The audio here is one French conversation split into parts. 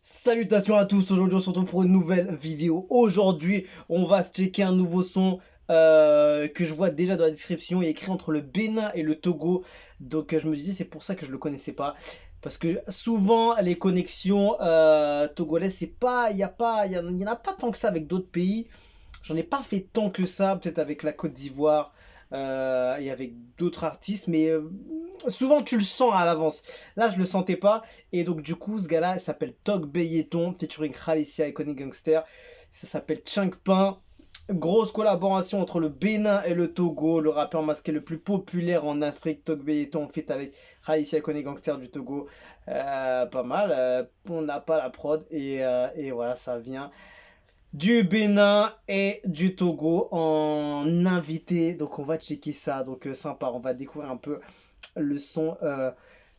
Salutations à tous, aujourd'hui on se retrouve pour une nouvelle vidéo. Aujourd'hui on va checker un nouveau son que je vois déjà dans la description. Il est écrit entre le Bénin et le Togo. Donc je me disais c'est pour ça que je le connaissais pas. Parce que souvent les connexions togolaises, c'est pas, il y en a pas tant que ça avec d'autres pays. J'en ai pas fait tant que ça, peut-être avec la Côte d'Ivoire et avec d'autres artistes, mais souvent tu le sens à l'avance. Là, je le sentais pas, et donc du coup, ce gars-là, il s'appelle Tog Beyeton, featuring Khalicia et Connie Gangster. Ça s'appelle Changpin. Grosse collaboration entre le Bénin et le Togo, le rappeur masqué le plus populaire en Afrique, Tog Beyeton, fait avec Khalicia et Connie Gangster du Togo. Pas mal, on n'a pas la prod, et voilà, ça vient du Bénin et du Togo en invité. Donc on va checker ça. Donc sympa, on va découvrir un peu le son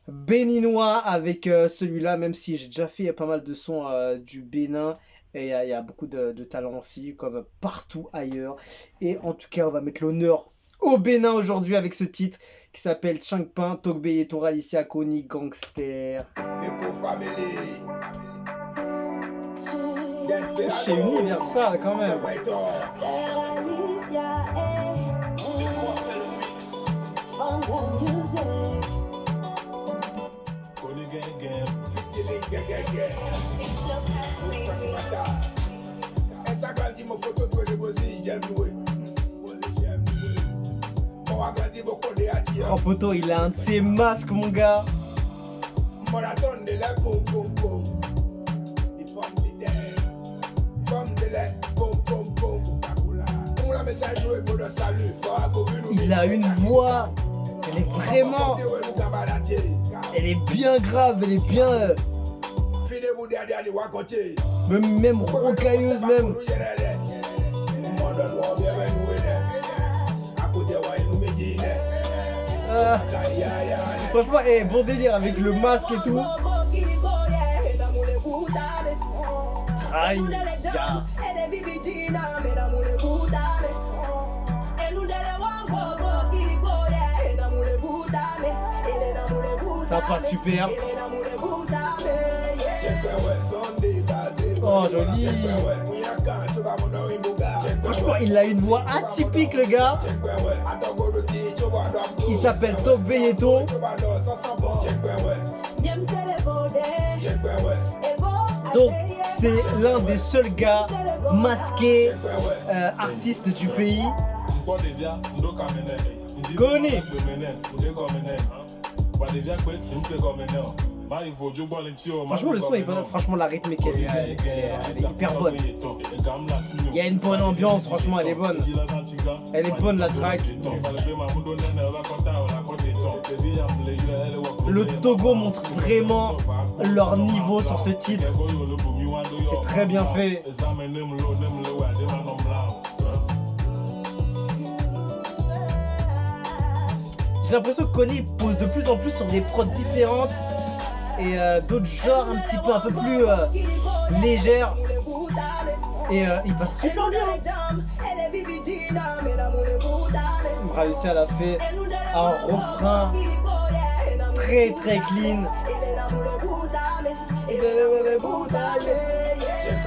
béninois avec celui-là, même si j'ai déjà fait pas mal de sons du Bénin. Et il y a beaucoup de talent aussi, comme partout ailleurs. Et en tout cas, on va mettre l'honneur au Bénin aujourd'hui avec ce titre qui s'appelle Changpin, Togbe et Toralicia Koni Gangster. C'est universal quand même. Oh poto, il a un de ses masques mon gars. Il a une voix, elle est vraiment, elle est bien grave, elle est bien, même rocailleuse même. Franchement, bon délire avec le masque et tout. Aïe, gars. Ça passe super. Oh, joli. Franchement, il a une voix atypique, le gars. Il s'appelle Tog Beyeton. Donc, c'est l'un des seuls gars masqués artistes du pays. Connu. Franchement, le son est bon. Franchement, la rythmique elle est hyper bonne. Il y a une bonne ambiance, franchement, elle est bonne. Elle est bonne la track. Le Togo montre vraiment leur niveau sur ce titre. C'est très bien fait. J'ai l'impression que Connie pose de plus en plus sur des prods différentes et d'autres genres un peu plus légères. Et il passe super bien. Khalicia elle a fait un refrain très très clean.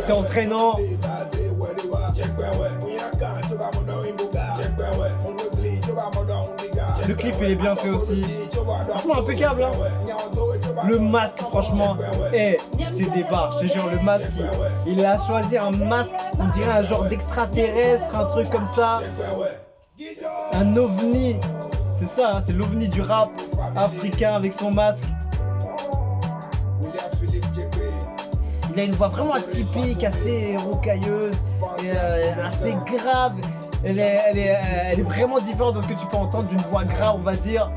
C'est entraînant. Le clip il est bien fait aussi. Franchement impeccable hein. Le masque franchement c'est des barres, je te jure. Le masque il a choisi un masque, on dirait un genre d'extraterrestre, un truc comme ça. Un ovni. C'est ça hein, c'est l'ovni du rap africain avec son masque. Il a une voix vraiment atypique, assez rocailleuse et assez grave. Elle est vraiment différente de ce que tu peux entendre d'une voix grave, on va dire.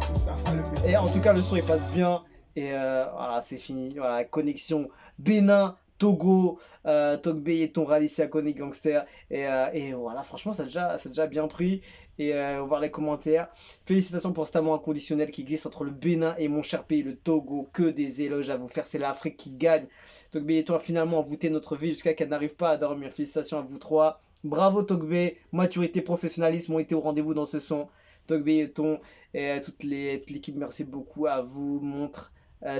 Et en tout cas, le son il passe bien. Et voilà, c'est fini. Voilà, connexion Bénin, Togo, Togbe et ton Ralicia Connie Gangster. Et voilà, franchement, ça a déjà bien pris. Et on va voir les commentaires. Félicitations pour cet amour inconditionnel qui existe entre le Bénin et mon cher pays, le Togo. Que des éloges à vous faire, c'est l'Afrique qui gagne. Togbe et toi, finalement, envoûté notre vie jusqu'à qu'elle n'arrive pas à dormir. Félicitations à vous trois. Bravo Togbe, maturité, professionnalisme ont été au rendez-vous dans ce son. Togbe et ton et toute l'équipe, merci beaucoup à vous. Montre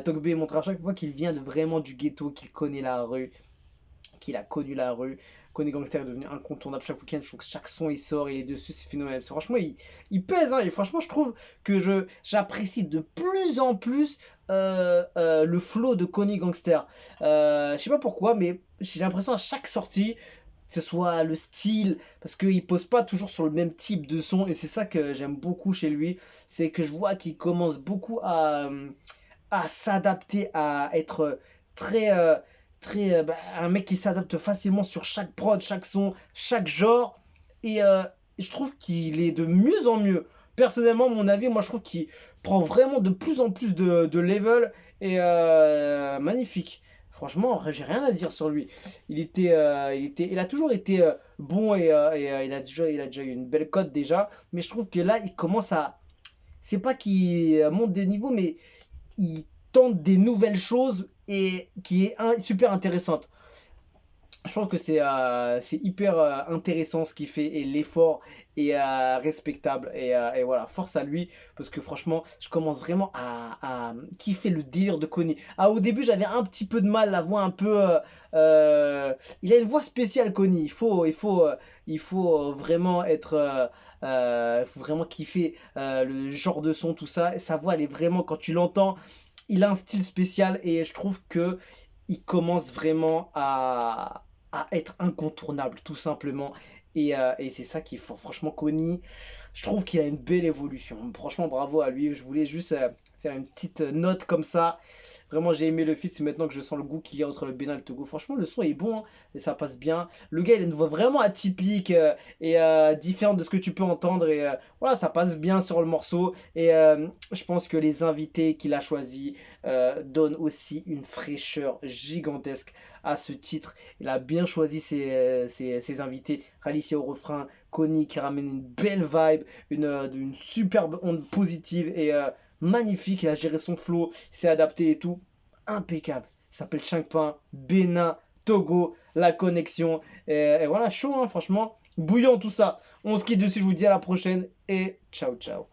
Togbe montre à chaque fois qu'il vient vraiment du ghetto, qu'il connaît la rue, qu'il a connu la rue. Connu Gangster est devenu incontournable chaque week-end. Je trouve que chaque son il sort, il est dessus, c'est phénoménal. Franchement, il pèse. Hein, et franchement, je trouve que j'apprécie de plus en plus le flow de Conny Gangster. Je sais pas pourquoi, mais j'ai l'impression à chaque sortie, que ce soit le style, parce qu'il pose pas toujours sur le même type de son, et c'est ça que j'aime beaucoup chez lui, c'est que je vois qu'il commence beaucoup à s'adapter, à être très, un mec qui s'adapte facilement sur chaque prod, chaque son, chaque genre. Et je trouve qu'il est de mieux en mieux. Personnellement, mon avis, moi je trouve qu'il prend vraiment de plus en plus de level. Et magnifique. Franchement, j'ai rien à dire sur lui. Il a toujours été bon et il a déjà eu une belle cote déjà. Mais je trouve que là, il commence à. C'est pas qu'il monte des niveaux, mais il tente des nouvelles choses et qui est super intéressante. Je trouve que c'est hyper intéressant ce qu'il fait et l'effort est respectable et voilà, force à lui parce que franchement, je commence vraiment à kiffer le délire de Connie. Ah, au début, j'avais un petit peu de mal, la voix un peu. Il a une voix spéciale, Connie. Il faut vraiment être. Faut vraiment kiffer le genre de son, tout ça. Sa voix, elle est vraiment, quand tu l'entends, il a un style spécial et je trouve que il commence vraiment à être incontournable, tout simplement. Et c'est ça qui est fort. Franchement, Connie, je trouve qu'il a une belle évolution. Franchement, bravo à lui. Je voulais juste faire une petite note comme ça. Vraiment, j'ai aimé le feat. C'est maintenant que je sens le goût qu'il y a entre le Bénin et le Togo. Franchement, le son est bon, hein, et ça passe bien. Le gars, il a une voix vraiment atypique et différente de ce que tu peux entendre. Et voilà, ça passe bien sur le morceau. Et je pense que les invités qu'il a choisis donnent aussi une fraîcheur gigantesque à ce titre. Il a bien choisi ses invités. Ralicia au refrain, Connie qui ramène une belle vibe, une superbe onde positive et magnifique. Il a géré son flow, il s'est adapté et tout. Impeccable. Il s'appelle Changpin, Bénin, Togo, la connexion. Et voilà, chaud, hein, franchement. Bouillant tout ça. On se quitte dessus, je vous dis à la prochaine et ciao ciao.